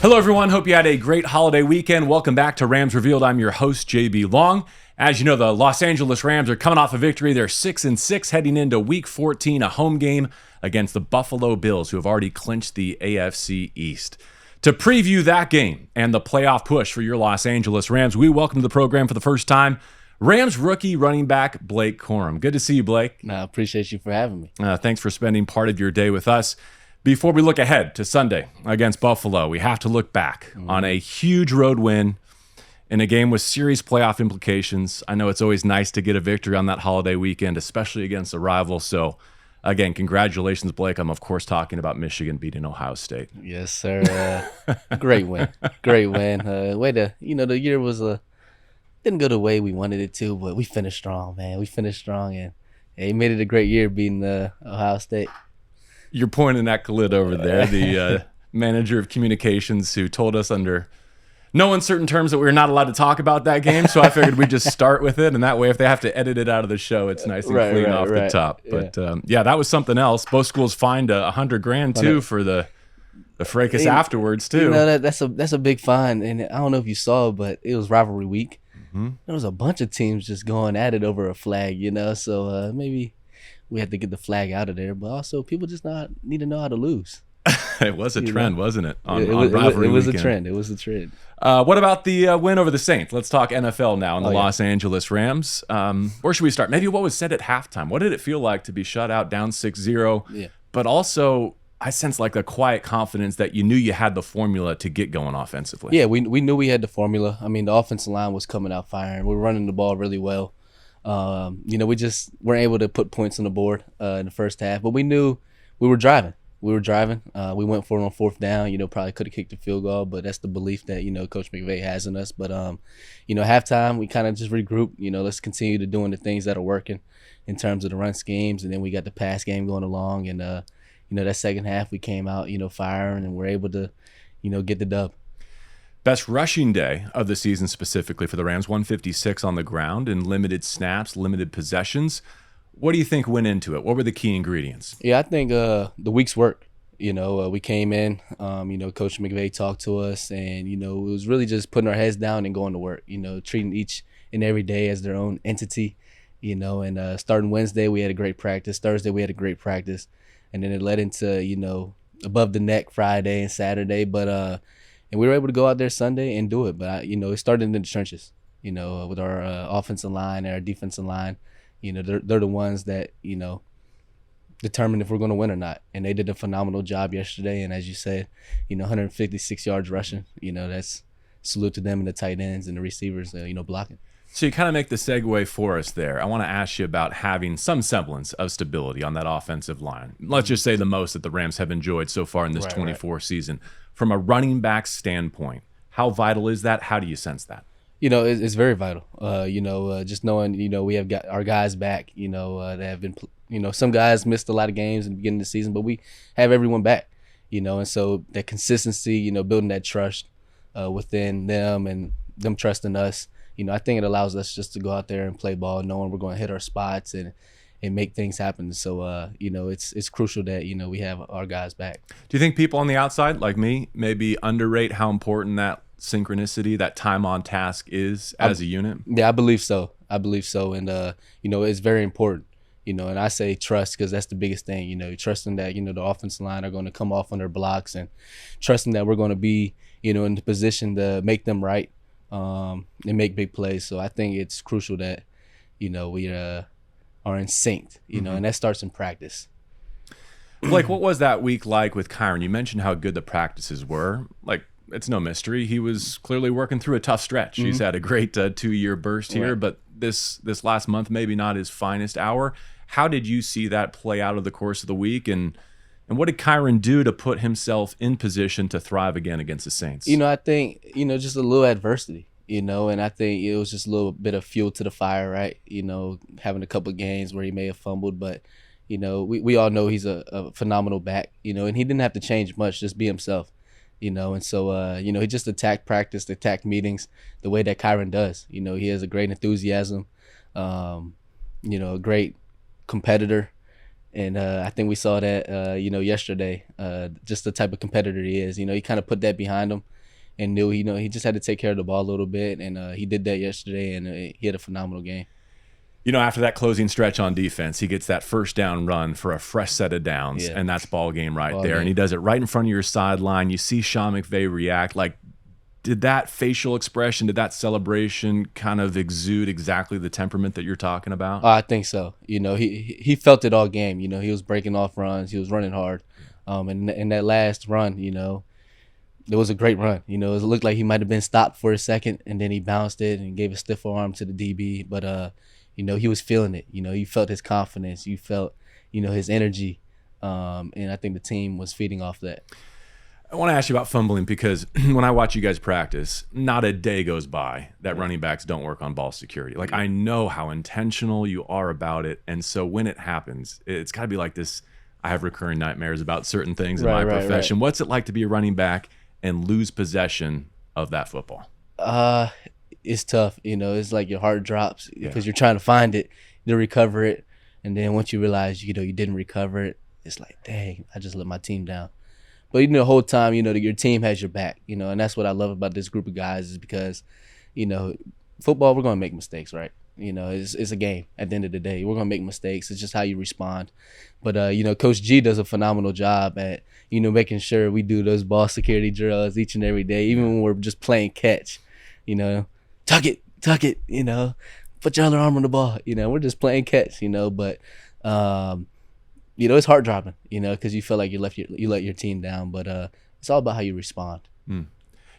Hello, everyone. Hope you had a great holiday weekend. Welcome back to Rams Revealed. I'm your host, JB Long. As you know, the Los Angeles Rams are coming off a victory. They're 6-6 heading into Week 14, a home game against the Buffalo Bills, who have already clinched the AFC East. To preview that game and the playoff push for your Los Angeles Rams, we welcome to the program for the first time Rams rookie running back Blake Corum. Good to see you, Blake. I appreciate you for having me. Thanks for spending part of your day with us. Before we look ahead to Sunday against Buffalo, we have to look back on a huge road win in a game with serious playoff implications. I know it's always nice to get a victory on that holiday weekend, especially against a rival. So, again, congratulations, Blake. I'm, of course, talking about Michigan beating Ohio State. Yes, sir. Great win. Great win. The year was didn't go the way we wanted it to, but we finished strong, man. We finished strong, and it made it a great year beating Ohio State. You're pointing at Khalid over there, the manager of communications, who told us under no uncertain terms that we were not allowed to talk about that game. So I figured we'd just start with it, and that way, if they have to edit it out of the show, it's nice and clean off the top. But that was something else. Both schools fined $100,000 too for the fracas afterwards too. You know, that's a big fine, and I don't know if you saw, but it was rivalry week. Mm-hmm. There was a bunch of teams just going at it over a flag, so maybe we had to get the flag out of there, but also people just need to know how to lose. It was a trend, wasn't it? On rivalry it was weekend. A trend. It was a trend. What about the win over the Saints? Let's talk NFL now and the Los Angeles Rams. Where should we start? Maybe what was said at halftime. What did it feel like to be shut out down 6-0? Yeah. But also, I sense like a quiet confidence that you knew you had the formula to get going offensively. Yeah, we knew we had the formula. I mean, the offensive line was coming out firing. We were running the ball really well. We just weren't able to put points on the board in the first half, but we knew we were driving. We went for it on fourth down. Probably could have kicked the field goal, but that's the belief that Coach McVay has in us. But halftime we kind of just regrouped. Let's continue to doing the things that are working in terms of the run schemes, and then we got the pass game going along. And that second half we came out firing, and we're able to get the dub. Best rushing day of the season specifically for the Rams, 156 on the ground in limited snaps, limited possessions. What do you think went into it? What were the key ingredients? Yeah, I think the week's work. We came in, Coach McVay talked to us, and, it was really just putting our heads down and going to work, treating each and every day as their own entity, and starting Wednesday, we had a great practice. Thursday, we had a great practice. And then it led into, above the neck Friday and Saturday. But and we were able to go out there Sunday and do it. But, it started in the trenches, with our offensive line and our defensive line. They're the ones that, determine if we're going to win or not. And they did a phenomenal job yesterday. And as you said, 156 yards rushing. That's salute to them and the tight ends and the receivers, blocking. So you kind of make the segue for us there. I want to ask you about having some semblance of stability on that offensive line. Let's just say the most that the Rams have enjoyed so far in this 24 season. From a running back standpoint, how vital is that? How do you sense that? It's very vital. Just knowing, we have got our guys back, that have been, some guys missed a lot of games in the beginning of the season, but we have everyone back, and so that consistency, building that trust within them and them trusting us. I think it allows us just to go out there and play ball, knowing we're going to hit our spots and make things happen. So, it's crucial that, we have our guys back. Do you think people on the outside, like me, maybe underrate how important that synchronicity, that time on task is as a unit? Yeah, I believe so. And, it's very important, and I say trust because that's the biggest thing, trusting that, the offensive line are going to come off on their blocks and trusting that we're going to be, in the position to make them right. And make big plays. So I think it's crucial that, we are in sync, and that starts in practice. Like, what was that week like with Kyren? You mentioned how good the practices were. Like, it's no mystery. He was clearly working through a tough stretch. He's had a great 2-year burst here, but this last month, maybe not his finest hour. How did you see that play out over the course of the week? And what did Kyren do to put himself in position to thrive again against the Saints? I think, just a little adversity, and I think it was just a little bit of fuel to the fire, right? Having a couple of games where he may have fumbled, but, we all know he's a phenomenal back, and he didn't have to change much, just be himself, and so, he just attacked practice, attacked meetings the way that Kyren does. He has a great enthusiasm, a great competitor. And I think we saw that, yesterday, just the type of competitor he is. He kind of put that behind him and knew, he just had to take care of the ball a little bit. And he did that yesterday, and he had a phenomenal game. After that closing stretch on defense, he gets that first down run for a fresh set of downs, and that's ball game right there. And he does it right in front of your sideline. You see Sean McVay react. Like, did that facial expression, did that celebration kind of exude exactly the temperament that you're talking about? I think so. He felt it all game. He was breaking off runs. He was running hard. And in that last run, it was a great run. It looked like he might have been stopped for a second, and then he bounced it and gave a stiff arm to the DB. But, he was feeling it. You felt his confidence. You felt, his energy. And I think the team was feeding off that. I want to ask you about fumbling because when I watch you guys practice, not a day goes by that running backs don't work on ball security. Like, I know how intentional you are about it. And so when it happens, it's got to be like this. I have recurring nightmares about certain things in my profession. What's it like to be a running back and lose possession of that football? It's tough. It's like your heart drops because you're trying to find it, to recover it. And then once you realize, you didn't recover it, it's like, dang, I just let my team down. But the whole time, your team has your back, and that's what I love about this group of guys is because, football, we're going to make mistakes, right? It's a game at the end of the day. We're going to make mistakes. It's just how you respond. But, Coach G does a phenomenal job at, making sure we do those ball security drills each and every day, even when we're just playing catch, tuck it, put your other arm on the ball. We're just playing catch, but it's heart dropping, because you feel like you let your team down, but it's all about how you respond. You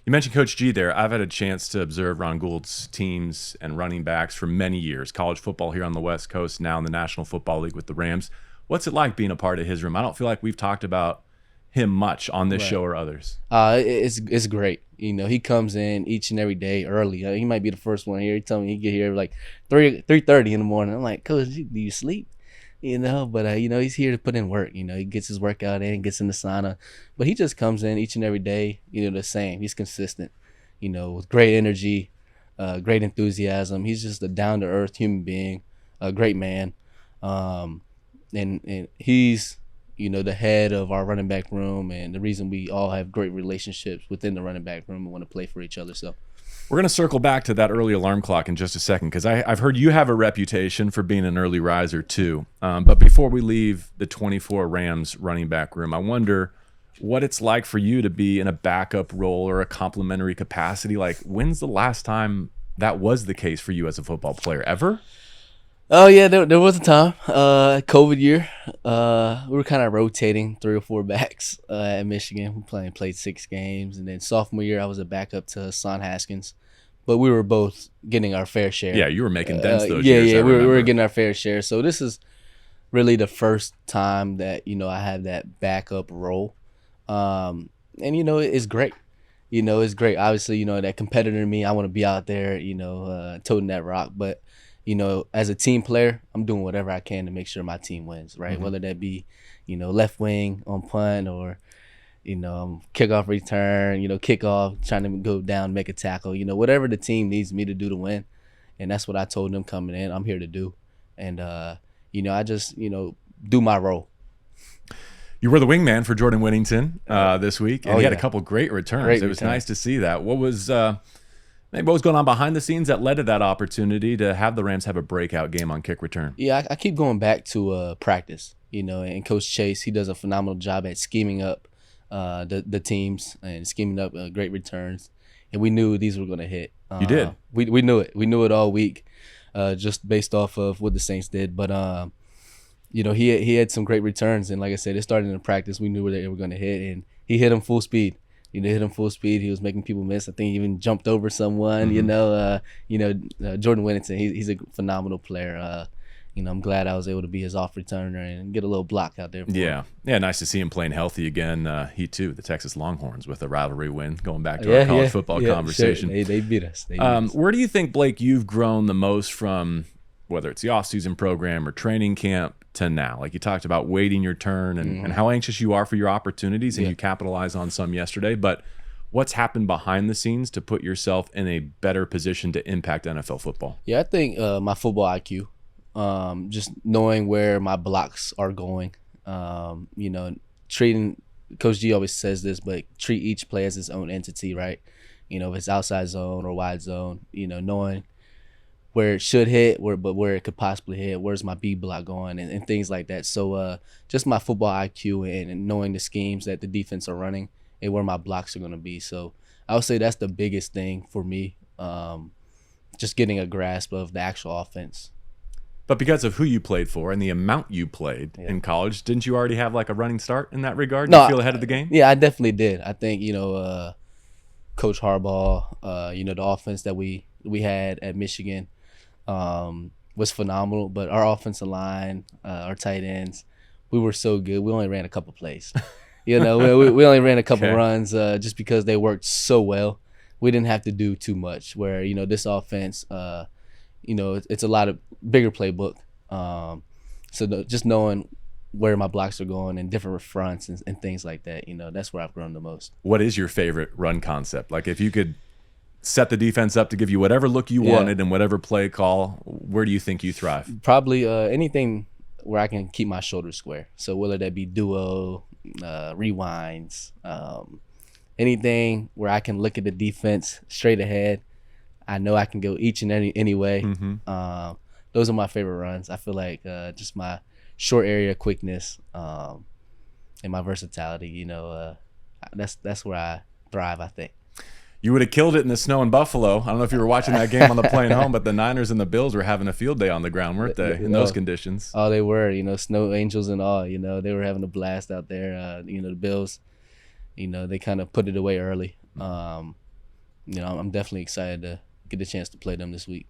mentioned Coach G there. I've had a chance to observe Ron Gould's teams and running backs for many years, college football here on the West Coast, now in the National Football League with the Rams. What's it like being a part of his room? I don't feel like we've talked about him much on this show or others. It's great. He comes in each and every day early. He might be the first one here. He told me he get here like 3:30 in the morning. I'm like, Coach, do you sleep? But he's here to put in work. He gets his workout in, gets in the sauna, but he just comes in each and every day. The same. He's consistent. With great energy, great enthusiasm. He's just a down to earth human being, a great man, and he's the head of our running back room, and the reason we all have great relationships within the running back room and want to play for each other. So. We're going to circle back to that early alarm clock in just a second because I've heard you have a reputation for being an early riser too. But before we leave the 24 Rams running back room, I wonder what it's like for you to be in a backup role or a complementary capacity. Like, when's the last time that was the case for you as a football player? Ever? Oh, yeah, there was a time. COVID year. We were kind of rotating 3 or 4 backs at Michigan. We played 6 games. And then sophomore year, I was a backup to Son Haskins. But we were both getting our fair share. Yeah, you were making dents those years. Yeah, we were getting our fair share. So this is really the first time that, I have that backup role. And, it's great. It's great. Obviously, that competitor in me, I want to be out there, toting that rock. But, as a team player, I'm doing whatever I can to make sure my team wins, right? Mm-hmm. Whether that be, left wing on punt or, kickoff return, kickoff, trying to go down, make a tackle, whatever the team needs me to do to win. And that's what I told them coming in, I'm here to do. And, I just, do my role. You were the wingman for Jordan Whittington this week, and he had a couple great returns. It was nice to see that. What was going on behind the scenes that led to that opportunity to have the Rams have a breakout game on kick return? Yeah, I keep going back to practice, and Coach Chase, he does a phenomenal job at scheming up the teams and scheming up great returns. And we knew these were going to hit. You did? We knew it. We knew it all week just based off of what the Saints did. But, he had some great returns. And like I said, it started in practice. We knew where they were going to hit. And he hit them full speed. Hit him full speed. He was making people miss. I think he even jumped over someone. Mm-hmm. Jordan Whittington. He's a phenomenal player. I'm glad I was able to be his off returner and get a little block out there. Yeah, nice to see him playing healthy again. He too, the Texas Longhorns with a rivalry win. Going back to our college football conversation, sure. They beat us. Where do you think, Blake, you've grown the most from, whether it's the off-season program or training camp to now? Like you talked about waiting your turn and how anxious you are for your opportunities, and you capitalized on some yesterday. But what's happened behind the scenes to put yourself in a better position to impact NFL football? Yeah, I think my football IQ Just knowing where my blocks are going. Treating Coach G always says this, but treat each play as its own entity, right? If it's outside zone or wide zone, knowing where it should hit, but where it could possibly hit, where's my B block going, and things like that. So just my football IQ and knowing the schemes that the defense are running and where my blocks are going to be. So I would say that's the biggest thing for me, just getting a grasp of the actual offense. But because of who you played for and the amount you played in college, didn't you already have like a running start in that regard? Did you feel ahead of the game? Yeah, I definitely did. I think, Coach Harbaugh, the offense that we had at Michigan was phenomenal. But our offensive line, our tight ends, we were so good. We only ran a couple plays. we only ran a couple runs just because they worked so well. We didn't have to do too much. Where, this offense, it's a lot of bigger playbook. So just knowing where my blocks are going and different fronts and things like that, that's where I've grown the most. What is your favorite run concept? Like if you could set the defense up to give you whatever look you wanted and whatever play call, where do you think you thrive? Probably anything where I can keep my shoulders square. So whether that be duo, rewinds, anything where I can look at the defense straight ahead. I know I can go each and any way. Those are my favorite runs. I feel like just my short area quickness and my versatility, that's where I thrive, I think. You would have killed it in the snow in Buffalo. I don't know if you were watching that game on the plane home, but the Niners and the Bills were having a field day on the ground, weren't they, in those conditions? Oh, they were, snow angels and all, they were having a blast out there. The Bills, they kind of put it away early. I'm definitely excited to get the chance to play them this week.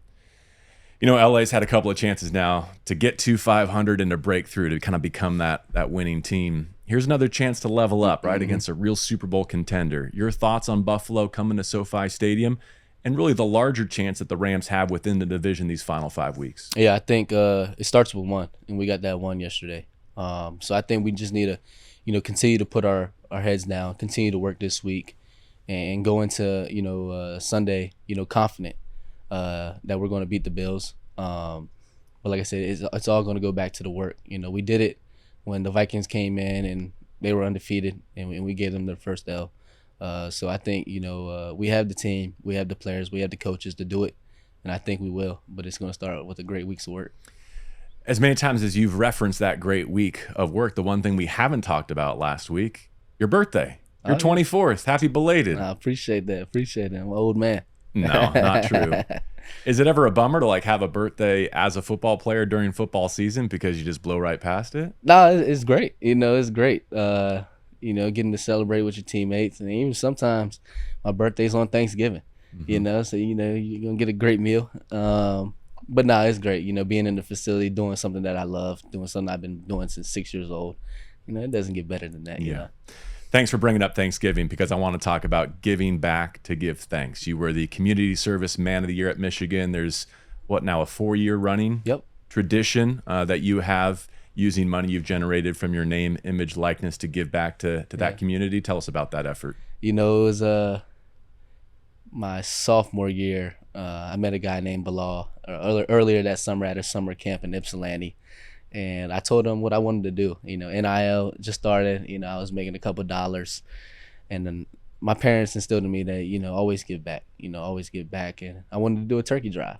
LA's had a couple of chances now to get to 500 and to break through to kind of become that winning team. Here's another chance to level up, right, against a real Super Bowl contender. Your thoughts on Buffalo coming to SoFi Stadium and really the larger chance that the Rams have within the division these final 5 weeks? Yeah, I think it starts with one, and we got that one yesterday. So I think we just need to, continue to put our heads down, continue to work this week, and go into, Sunday, confident that we're going to beat the Bills. But like I said, it's all going to go back to the work. We did it when the Vikings came in and they were undefeated, and we gave them their first L. So I think, we have the team, we have the players, we have the coaches to do it, and I think we will. But it's going to start with a great week's of work. As many times as you've referenced that great week of work, the one thing we haven't talked about last week, your birthday, your 24th. Happy belated. I appreciate that. I'm an old man. No, not true. Is it ever a bummer to have a birthday as a football player during football season because you just blow right past it? No, it's great. It's great. Getting to celebrate with your teammates, and even sometimes my birthday's on Thanksgiving. So you're gonna get a great meal. But no, it's great. Being in the facility, doing something that I love, doing something I've been doing since 6 years old. It doesn't get better than that. Yeah. Thanks for bringing up Thanksgiving, because I want to talk about giving back to give thanks. You were the Community Service Man of the Year at Michigan. There's, a 4-year running tradition that you have using money you've generated from your name, image, likeness to give back to that community. Tell us about that effort. It was my sophomore year. I met a guy named Bilal earlier that summer at a summer camp in Ypsilanti. And I told him what I wanted to do. NIL just started. I was making a couple dollars. And then my parents instilled in me that, always give back. Always give back. And I wanted to do a turkey drive.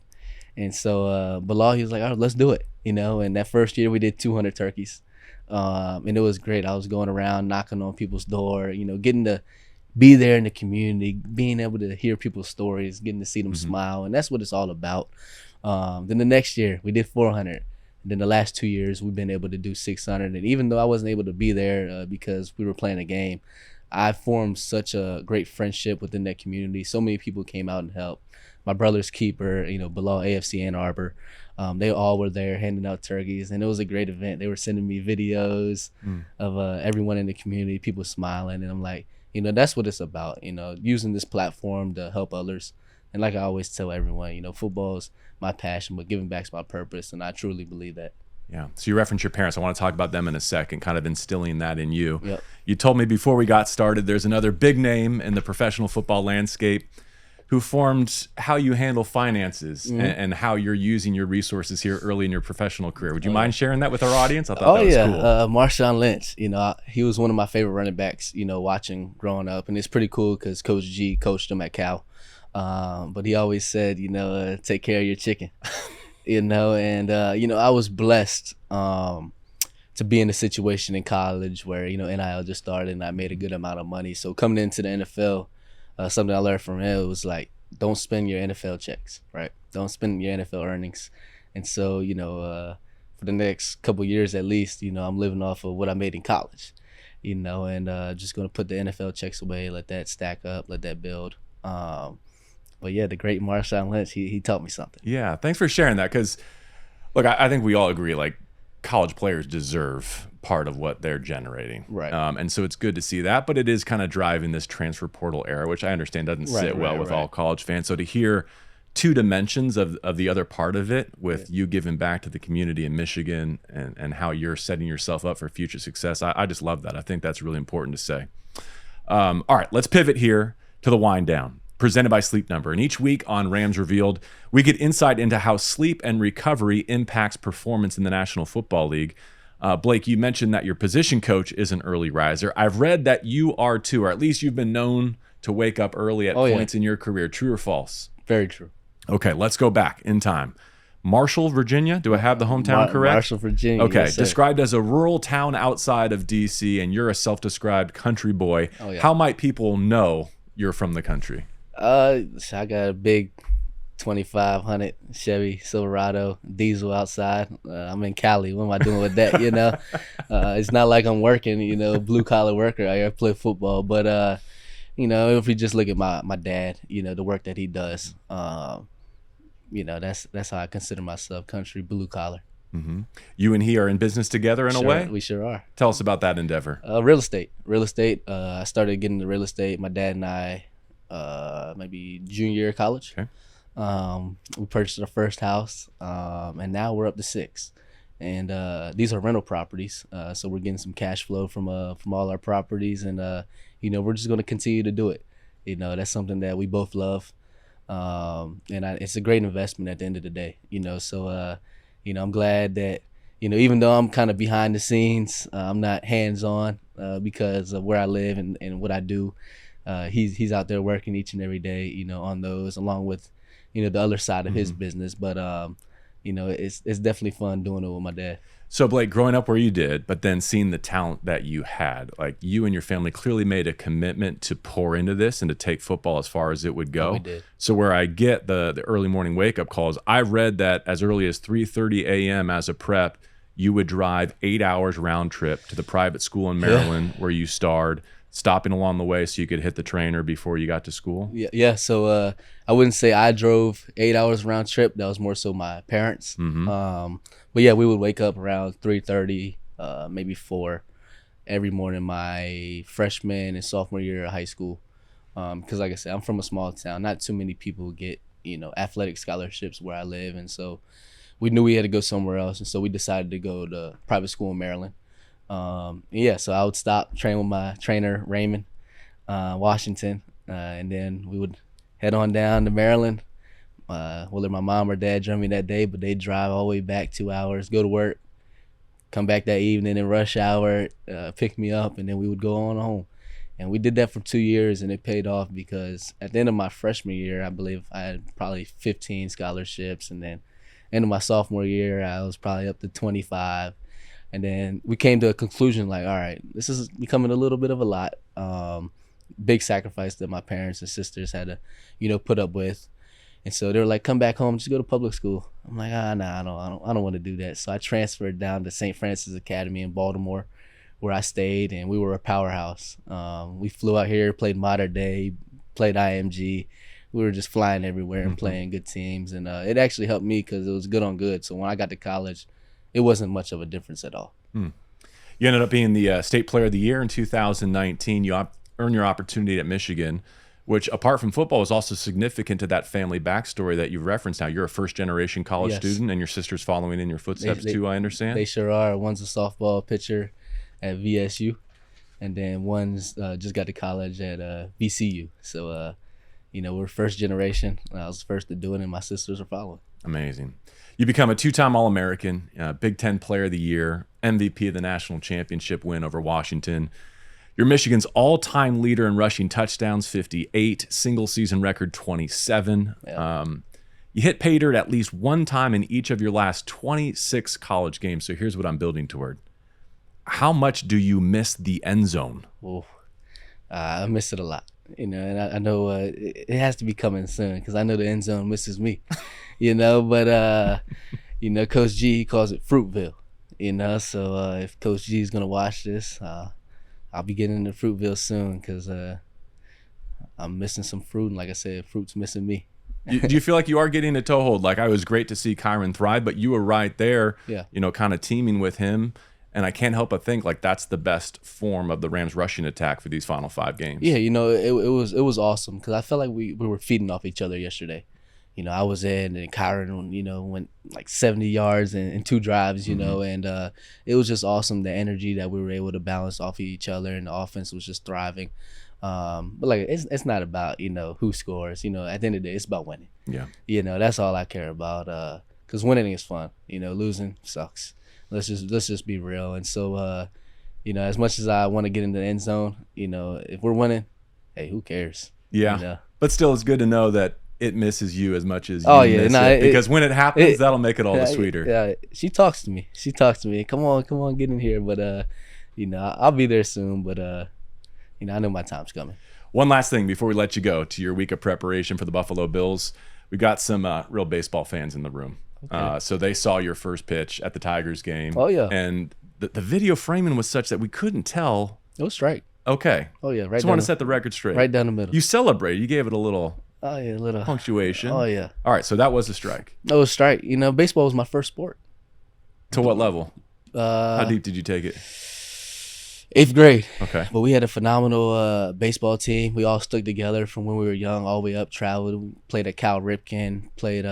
And so Bilal, he was like, all right, let's do it. And that first year we did 200 turkeys. And it was great. I was going around knocking on people's door, getting to be there in the community, being able to hear people's stories, getting to see them smile. And that's what it's all about. Then the next year we did 400. And then the last 2 years, we've been able to do 600. And even though I wasn't able to be there because we were playing a game, I formed such a great friendship within that community. So many people came out and helped. My brother's keeper, below AFC Ann Arbor, they all were there handing out turkeys. And it was a great event. They were sending me videos of everyone in the community, people smiling. And I'm like, that's what it's about, using this platform to help others. And like I always tell everyone, football's my passion, but giving back's my purpose, and I truly believe that. Yeah. So you referenced your parents. I want to talk about them in a second, kind of instilling that in you. Yep. You told me before we got started there's another big name in the professional football landscape who formed how you handle finances and how you're using your resources here early in your professional career. Would you mind sharing that with our audience? I thought that was cool. Marshawn Lynch. He was one of my favorite running backs, watching growing up. And it's pretty cool because Coach G coached him at Cal. But he always said, take care of your chicken, and I was blessed to be in a situation in college where, NIL just started and I made a good amount of money. So coming into the NFL, something I learned from him was like, don't spend your NFL checks, right? Don't spend your NFL earnings. And so, for the next couple years at least, I'm living off of what I made in college, and just going to put the NFL checks away, let that stack up, let that build. But yeah, the great Marshawn Lynch, he taught me something. Yeah, thanks for sharing that, because look, I think we all agree, like, college players deserve part of what they're generating. Right. And so it's good to see that, but it is kind of driving this transfer portal era, which I understand doesn't sit well with all college fans. So to hear two dimensions of the other part of it with you giving back to the community in Michigan and how you're setting yourself up for future success, I just love that. I think that's really important to say. All right, let's pivot here to the wind down, presented by Sleep Number. And each week on Rams Revealed, we get insight into how sleep and recovery impacts performance in the National Football League. Blake, you mentioned that your position coach is an early riser. I've read that you are too, or at least you've been known to wake up early at points in your career. True or false? Very true. Okay, let's go back in time. Marshall, Virginia? Do I have the hometown correct? Marshall, Virginia. Okay, yes, described as a rural town outside of D.C., and you're a self-described country boy. Oh, yeah. How might people know you're from the country? I got a big 2500 Chevy Silverado diesel outside. I'm in Cali. What am I doing with that? It's not like I'm working, blue collar worker. I play football, but if you just look at my dad, the work that he does, that's how I consider myself, country blue collar. Mm-hmm. You and he are in business together in a way? We sure are. Tell us about that endeavor. Real estate. I started getting into real estate. My dad and I, maybe junior year of college. Okay. We purchased our first house, and now we're up to 6. And these are rental properties, so we're getting some cash flow from all our properties, and we're just going to continue to do it. That's something that we both love, and it's a great investment at the end of the day. So I'm glad that even though I'm kind of behind the scenes, I'm not hands on because of where I live and what I do. He's out there working each and every day, on those, along with the other side of his business. But it's definitely fun doing it with my dad. So Blake, growing up where you did, but then seeing the talent that you had, like, you and your family clearly made a commitment to pour into this and to take football as far as it would go. Oh, we did. So where I get the early morning wake up calls, I read that as early as 3:30 a.m. as a prep, you would drive 8 hours round trip to the private school in Maryland where you starred, stopping along the way so you could hit the trainer before you got to school. Yeah. So I wouldn't say I drove 8 hours round trip. That was more so my parents. But yeah, we would wake up around 3:30, maybe 4 every morning my freshman and sophomore year of high school. Because like I said, I'm from a small town. Not too many people get, athletic scholarships where I live. And so we knew we had to go somewhere else. And so we decided to go to private school in Maryland. So I would stop, train with my trainer, Raymond, Washington. And then we would head on down to Maryland. Whether my mom or dad drove me that day, but they'd drive all the way back 2 hours, go to work, come back that evening in rush hour, pick me up, and then we would go on home. And we did that for 2 years, and it paid off because at the end of my freshman year, I believe I had probably 15 scholarships. And then end of my sophomore year, I was probably up to 25. And then we came to a conclusion like, all right, this is becoming a little bit of a lot. Big sacrifice that my parents and sisters had to, put up with. And so they were like, come back home, just go to public school. I'm like, nah, I don't want to do that. So I transferred down to St. Francis Academy in Baltimore, where I stayed, and we were a powerhouse. We flew out here, played Modern Day, played IMG. We were just flying everywhere and playing good teams. And it actually helped me because it was good on good. So when I got to college, it wasn't much of a difference at all. You ended up being the State Player of the Year in 2019. You earned your opportunity at Michigan, which, apart from football, is also significant to that family backstory that you've referenced now. You're a first-generation college student, and your sister's following in your footsteps too, I understand? They sure are. One's a softball pitcher at VSU, and then one's just got to college at VCU. So, we're first generation. I was the first to do it, and my sisters are following. Amazing. You become a 2-time All-American, Big Ten Player of the Year, MVP of the national championship win over Washington. You're Michigan's all-time leader in rushing touchdowns, 58, single-season record, 27. Yeah. You hit pay dirt at least one time in each of your last 26 college games. So here's what I'm building toward. How much do you miss the end zone? Oh, I miss it a lot. And I know it has to be coming soon because I know the end zone misses me. But Coach G, he calls it Fruitville. So if Coach G is gonna watch this, I'll be getting into Fruitville soon because I'm missing some fruit, and like I said, fruit's missing me. Do you feel like you are getting a toehold? Like, I was great to see Kyren thrive, but you were right there, kind of teaming with him. And I can't help but think like that's the best form of the Rams rushing attack for these final 5 games. Yeah, it was awesome because I felt like we were feeding off each other yesterday. I was in, and Kyren, went like 70 yards in 2 drives, and it was just awesome, the energy that we were able to balance off of each other, and the offense was just thriving. But like it's not about who scores. At the end of the day, it's about winning. Yeah. That's all I care about. Because winning is fun. Losing sucks. Let's just be real. And so, as much as I want to get into the end zone, if we're winning, hey, who cares? Yeah. But still, it's good to know that it misses you as much as you miss it. Because when it happens, that'll make it all the sweeter. Yeah. She talks to me. Come on, get in here. But, I'll be there soon. But, I know my time's coming. One last thing before we let you go to your week of preparation for the Buffalo Bills. We got some real baseball fans in the room. Okay. So they saw your first pitch at the Tigers game. Oh, yeah. And the video framing was such that we couldn't tell. It was strike. Okay. Oh, yeah. Right. Just want to set the record straight. Right down the middle. You celebrated. You gave it a little little punctuation. Oh, yeah. All right. So that was a strike. That was a strike. Baseball was my first sport. To what level? How deep did you take it? 8th grade. Okay. But we had a phenomenal baseball team. We all stuck together from when we were young all the way up, traveled, played at Cal Ripken, played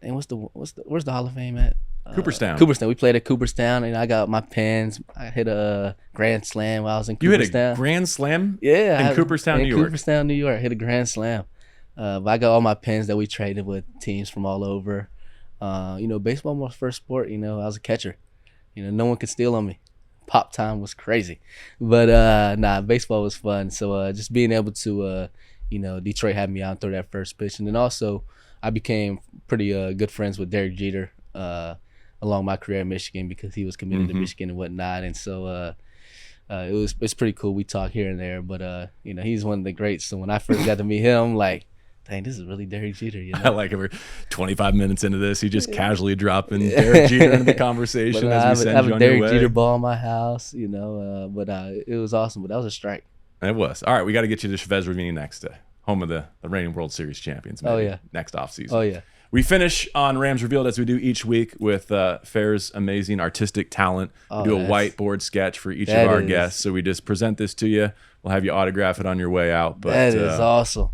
and where's the Hall of Fame at? Cooperstown. Cooperstown. We played at Cooperstown, and I got my pins. I hit a grand slam while I was in Cooperstown. You hit a grand slam? Yeah. In Cooperstown, New York? Cooperstown, New York. I hit a grand slam. But I got all my pins that we traded with teams from all over. Baseball was my first sport. I was a catcher. No one could steal on me. Pop time was crazy. But, baseball was fun. So just being able to, Detroit had me out and throw that first pitch. And then also I became pretty good friends with Derek Jeter along my career in Michigan because he was committed to Michigan and whatnot. And so it's pretty cool. We talk here and there. But, he's one of the greats. So when I first got to meet him, like, dang, this is really Derek Jeter. I like it. We're 25 minutes into this. He just casually dropping Derek Jeter into the conversation as we send you on your way. I have a Derek Jeter ball in my house, but it was awesome. But that was a strike. It was. All right, we got to get you to Chavez Ravine next, home of the reigning World Series champions. Maybe, oh, yeah. Next offseason. Oh, yeah. We finish on Rams Revealed as we do each week with Fair's amazing artistic talent. We do a whiteboard sketch for each of our guests. So we just present this to you. We'll have you autograph it on your way out. But that is awesome.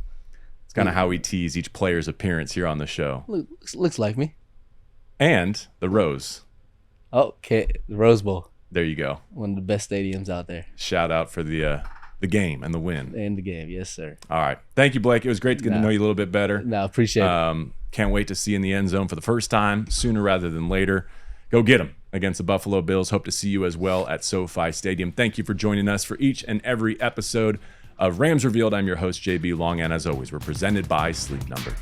It's kind of how we tease each player's appearance here on the show. Looks like me. And the Rose. Okay, the Rose Bowl. There you go. One of the best stadiums out there. Shout out for the game and the win. And the game, yes, sir. All right. Thank you, Blake. It was great to get to know you a little bit better. Appreciate it. Can't wait to see you in the end zone for the first time, sooner rather than later. Go get them against the Buffalo Bills. Hope to see you as well at SoFi Stadium. Thank you for joining us for each and every episode of Rams Revealed. I'm your host, JB Long, and as always, we're presented by Sleep Number.